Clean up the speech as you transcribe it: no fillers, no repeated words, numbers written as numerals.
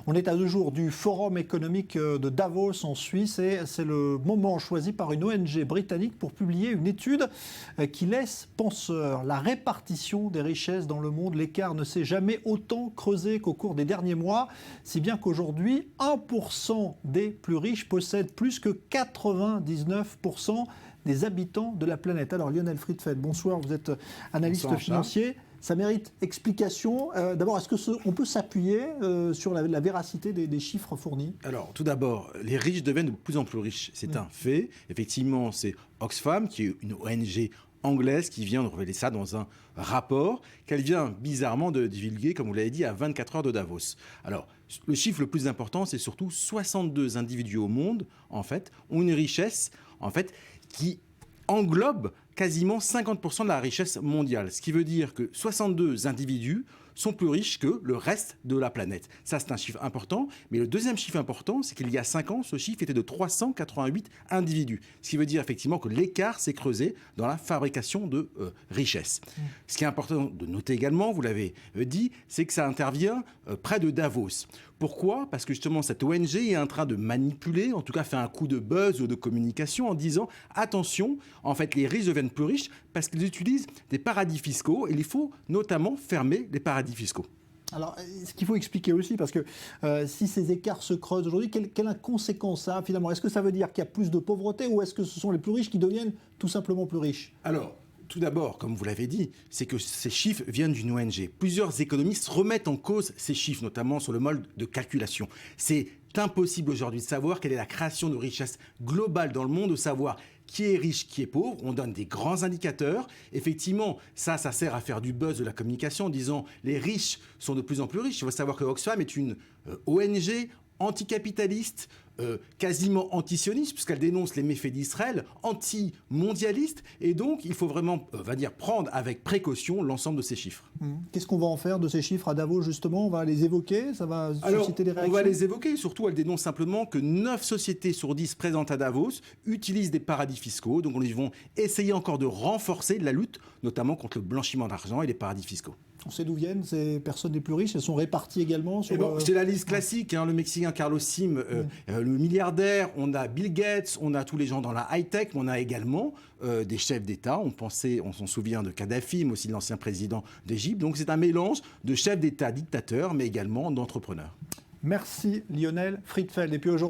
On est à 2 jours du Forum économique de Davos en Suisse et c'est le moment choisi par une ONG britannique pour publier une étude qui laisse penseur. La répartition des richesses dans le monde, l'écart ne s'est jamais autant creusé qu'au cours des derniers mois, si bien qu'aujourd'hui, 1% des plus riches possèdent plus que 99% des habitants de la planète. Alors Lionel Friedfeld, bonsoir, vous êtes analyste financier. Ça mérite explication. D'abord, est-ce qu'on peut s'appuyer sur la véracité des chiffres fournis? Alors, tout d'abord, les riches deviennent de plus en plus riches. C'est un fait. Effectivement, c'est Oxfam, qui est une ONG anglaise, qui vient de révéler ça dans un rapport qu'elle vient bizarrement de divulguer, comme vous l'avez dit, à 24 heures de Davos. Alors, le chiffre le plus important, c'est surtout 62 individus au monde, en fait, ont une richesse, en fait, qui englobe quasiment 50% de la richesse mondiale. Ce qui veut dire que 62 individus sont plus riches que le reste de la planète. Ça, c'est un chiffre important. Mais le deuxième chiffre important, c'est qu'il y a 5 ans, ce chiffre était de 388 individus. Ce qui veut dire effectivement que l'écart s'est creusé dans la fabrication de richesses. Ce qui est important de noter également, vous l'avez dit, c'est que ça intervient près de Davos. Pourquoi ? Parce que justement, cette ONG est en train de manipuler, en tout cas fait un coup de buzz ou de communication en disant « Attention, en fait, les riches deviennent plus riches parce qu'ils utilisent des paradis fiscaux et il faut notamment fermer les paradis fiscaux. » Alors, ce qu'il faut expliquer aussi, parce que si ces écarts se creusent aujourd'hui, quelle conséquence ça a finalement? Est-ce que ça veut dire qu'il y a plus de pauvreté ou est-ce que ce sont les plus riches qui deviennent tout simplement plus riches? Alors, tout d'abord, comme vous l'avez dit, c'est que ces chiffres viennent d'une ONG. Plusieurs économistes remettent en cause ces chiffres, notamment sur le mode de calculation. C'est impossible aujourd'hui de savoir quelle est la création de richesse globale dans le monde, de savoir qui est riche, qui est pauvre. On donne des grands indicateurs. Effectivement, ça sert à faire du buzz de la communication en disant les riches sont de plus en plus riches. Il faut savoir que Oxfam est une ONG anticapitaliste, quasiment antisioniste, puisqu'elle dénonce les méfaits d'Israël, anti-mondialiste, et donc il faut vraiment, prendre avec précaution l'ensemble de ces chiffres. Qu'est-ce qu'on va en faire de ces chiffres à Davos, justement? On va les évoquer? Ça va susciter des réactions? On va les évoquer, surtout elle dénonce simplement que 9 sociétés sur 10 présentes à Davos utilisent des paradis fiscaux, donc ils vont essayer encore de renforcer la lutte, notamment contre le blanchiment d'argent et les paradis fiscaux. On sait d'où viennent ces personnes les plus riches? Elles sont réparties également sur... C'est la liste classique, le Mexicain Carlos Slim, le milliardaire, on a Bill Gates, on a tous les gens dans la high-tech, mais on a également des chefs d'État. On s'en souvient de Kadhafi, mais aussi de l'ancien président d'Égypte. Donc c'est un mélange de chefs d'État dictateurs, mais également d'entrepreneurs. Merci Lionel Friedfeld. Et puis aujourd'hui,